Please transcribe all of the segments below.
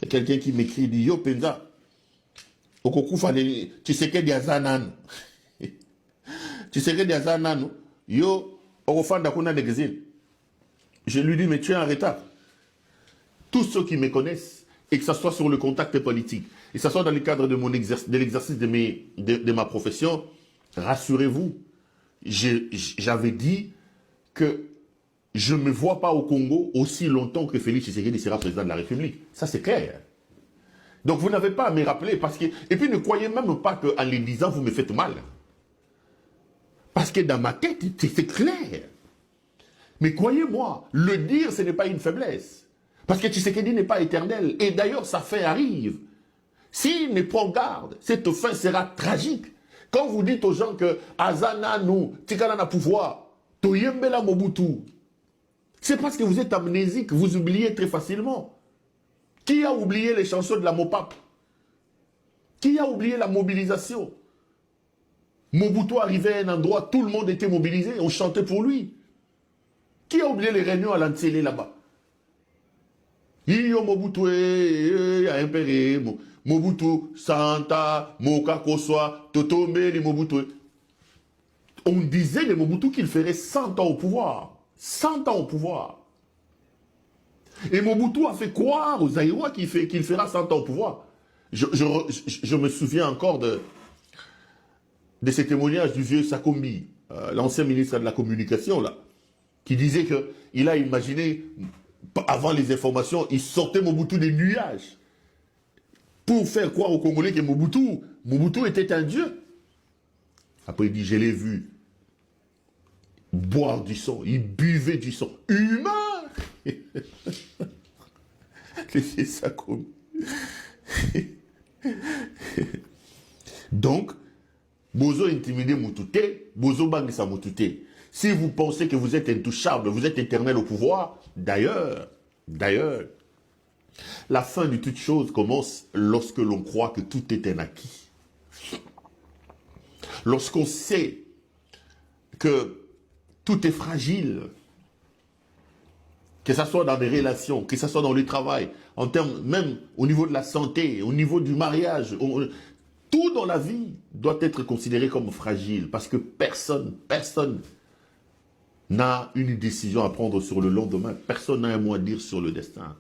Il y a quelqu'un qui m'écrit, il dit, yo, Penza, Okokufa, tu sais que Diazanan. Tu sais que Diazanan, yo, Okofanda Kuna d'exil. Je lui dis, mais tu es en retard. Tous ceux qui me connaissent, et que ce soit sur le contact politique, et que ce soit dans le cadre de l'exercice de ma profession, rassurez-vous, j'avais dit que je ne me vois pas au Congo aussi longtemps que Félix Tshisekedi sera président de la République. Ça, c'est clair. Donc, vous n'avez pas à me rappeler. Parce que, et puis, ne croyez même pas qu'en les disant, vous me faites mal. Parce que dans ma tête, c'est clair. Mais croyez-moi, le dire, ce n'est pas une faiblesse. Parce que Tshisekedi n'est pas éternel. Et d'ailleurs, sa fin arrive. S'il ne prend garde, cette fin sera tragique. Quand vous dites aux gens que Azana nous, Tikana na pouvoir, Toyembela Mobutu, c'est parce que vous êtes amnésique, vous oubliez très facilement. Qui a oublié les chansons de la Mopap? Qui a oublié la mobilisation? Mobutu arrivait à un endroit, tout le monde était mobilisé, on chantait pour lui. Qui a oublié les réunions à l'Antélé là-bas? Iyo Mobutu, Impéré, Mobutu, Santa, Moka Koswa, Totomé, Mobutu. On disait de Mobutu qu'il ferait 100 ans au pouvoir. 100 ans au pouvoir. Et Mobutu a fait croire aux Zaïrois qu'il fera 100 ans au pouvoir. Je me souviens encore de ces témoignages du vieux Sakombi, l'ancien ministre de la Communication, là, qui disait qu'il a imaginé, avant les informations, il sortait Mobutu des nuages pour faire croire aux Congolais que Mobutu était un dieu. Après, il dit, je l'ai vu boire du sang, il buvait du sang humain. C'est ça comme. Donc, Bozo intimidé Moutouté, Bozo bangisa Moutouté. Si vous pensez que vous êtes intouchable, vous êtes éternel au pouvoir, d'ailleurs, la fin de toute chose commence lorsque l'on croit que tout est un acquis. Lorsqu'on sait que tout est fragile, que ce soit dans des relations, que ce soit dans le travail, en termes même au niveau de la santé, au niveau du mariage, tout dans la vie doit être considéré comme fragile parce que personne n'a une décision à prendre sur le lendemain, personne n'a un mot à dire sur le destin.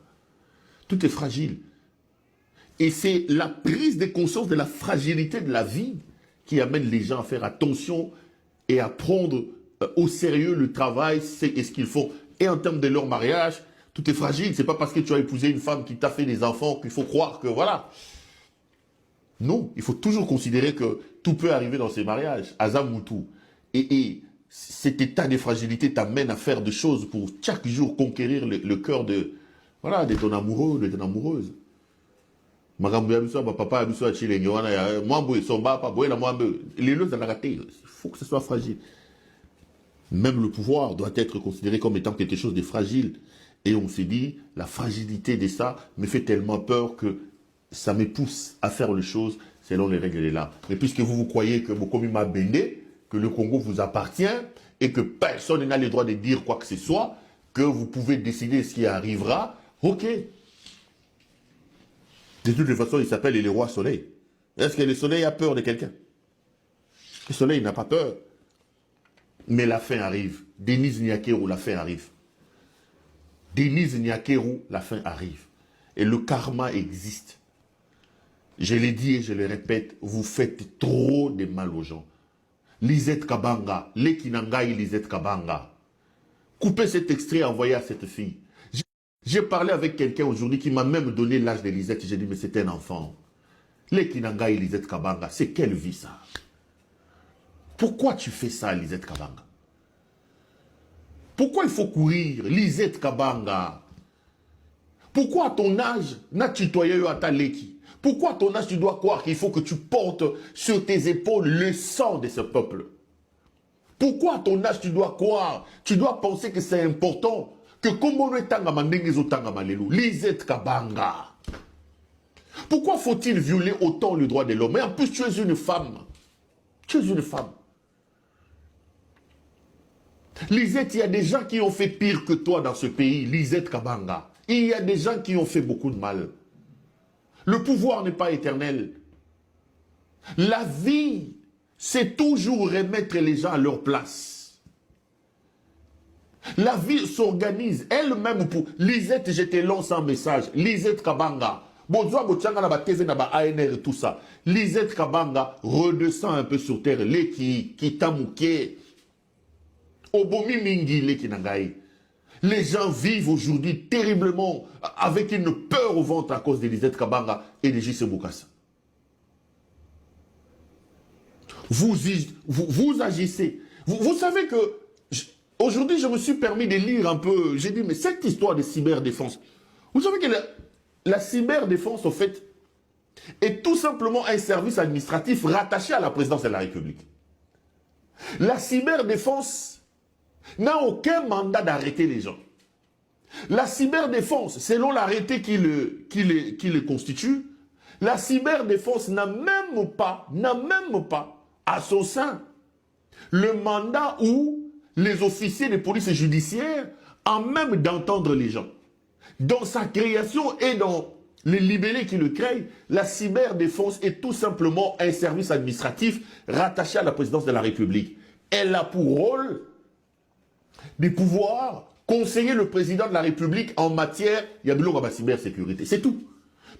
Tout est fragile. Et c'est la prise de conscience de la fragilité de la vie qui amène les gens à faire attention et à prendre au sérieux le travail, c'est ce qu'il faut. Et en termes de leur mariage, tout est fragile. C'est pas parce que tu as épousé une femme qui t'a fait des enfants qu'il faut croire que voilà. Non, il faut toujours considérer que tout peut arriver dans ces mariages. Azamutu. Et cet état de fragilité t'amène à faire des choses pour chaque jour conquérir le cœur de ton amoureux, de ton amoureuse. Il faut que ce soit fragile. Même le pouvoir doit être considéré comme étant quelque chose de fragile. Et on s'est dit, la fragilité de ça me fait tellement peur que ça me pousse à faire les choses selon les règles de l'art. Mais puisque vous croyez que Mokomi m'a béné, que le Congo vous appartient, et que personne n'a le droit de dire quoi que ce soit, que vous pouvez décider ce qui arrivera, ok. De toute façon, il s'appelle le roi soleil. Est-ce que le soleil a peur de quelqu'un? Le soleil n'a pas peur. Mais la fin arrive. Denise Nyakeru, la fin arrive. Denise Nyakeru, la fin arrive. Et le karma existe. Je l'ai dit et je le répète, vous faites trop de mal aux gens. Lisette Kabanga, Lekinangai Lisette Kabanga. Coupez cet extrait et envoyez à cette fille. J'ai parlé avec quelqu'un aujourd'hui qui m'a même donné l'âge de Lisette. J'ai dit, mais c'est un enfant. Lekinangai Lisette Kabanga, c'est quelle vie ça? Pourquoi tu fais ça, Lisette Kabanga? Pourquoi il faut courir, Lisette Kabanga? Pourquoi à ton âge, n'as-tu tutoyé à ta Leki? Pourquoi à ton âge, tu dois croire qu'il faut que tu portes sur tes épaules le sang de ce peuple? Pourquoi à ton âge, tu dois croire, tu dois penser que c'est important que Kombono Tanga Mandengezo Tanga Malelu, Lisette Kabanga? Pourquoi faut-il violer autant le droit de l'homme? Et en plus, tu es une femme. Tu es une femme. Lisette, il y a des gens qui ont fait pire que toi dans ce pays. Lisette Kabanga. Il y a des gens qui ont fait beaucoup de mal. Le pouvoir n'est pas éternel. La vie, c'est toujours remettre les gens à leur place. La vie s'organise elle-même pour... Lisette, je te lance un message. Lisette Kabanga. Bonjour, Botsanga, na ba TV, na ba ANR, tout ça. Lisette Kabanga redescend un peu sur terre. Les qui tamouké. Obomi mingi, les qui nangaï. Les gens vivent aujourd'hui terriblement avec une peur au ventre à cause de Lisette Kabanga et de J.C. Bokassa. Vous agissez. Vous savez que aujourd'hui, je me suis permis de lire un peu. J'ai dit, mais cette histoire de cyberdéfense, vous savez que la cyberdéfense, au fait, est tout simplement un service administratif rattaché à la présidence de la République. La cyberdéfense n'a aucun mandat d'arrêter les gens. La cyberdéfense, selon l'arrêté qui le constitue, la cyberdéfense n'a même pas à son sein le mandat où les officiers de police judiciaire en même d'entendre les gens. Dans sa création et dans les libellés qui le créent, la cyberdéfense est tout simplement un service administratif rattaché à la présidence de la République. Elle a pour rôle de pouvoir conseiller le président de la République en matière de cybersécurité. C'est tout.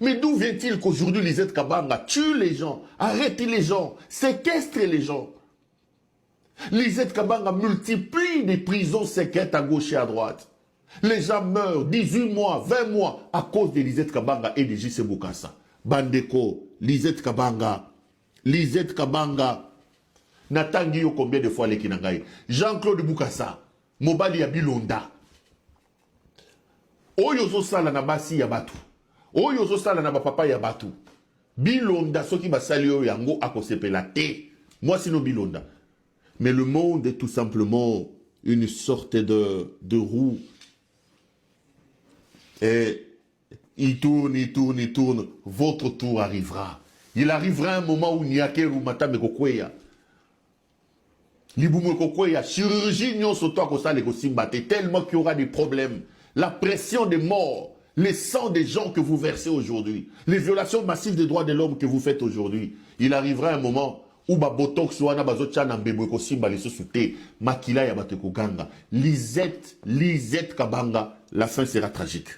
Mais d'où vient-il qu'aujourd'hui Lisette Kabanga tue les gens, arrête les gens, séquestre les gens? Lisette Kabanga multiplie des prisons secrètes à gauche et à droite. Les gens meurent 18 mois, 20 mois à cause de Lisette Kabanga et de J.C. Bokassa. Bandeko, Lisette Kabanga, Natangi yo combien de fois les Kinangaï? Jean-Claude Bokassa, Mobali Yabilonda. Oyozo sala na basi ya batu. Oyozo sala na papa ya batu. Bilonda soki basali yo yango akosepela te. Moi sinon Bilonda. Mais le monde est tout simplement une sorte de roue. Et il tourne. Votre tour arrivera. Il arrivera un moment où Nyakeru Matame Kokweya. Libumu Kokweya. Chirurgie nyon soto akosale kosimbate. Tellement qu'il y aura des problèmes. La pression des morts. Les sangs des gens que vous versez aujourd'hui. Les violations massives des droits de l'homme que vous faites aujourd'hui. Il arrivera un moment où Botox wana bazochana mbebwe kosimba les sous-té. Makila ya bateko ganga. Lisette Kabanga. La fin sera tragique.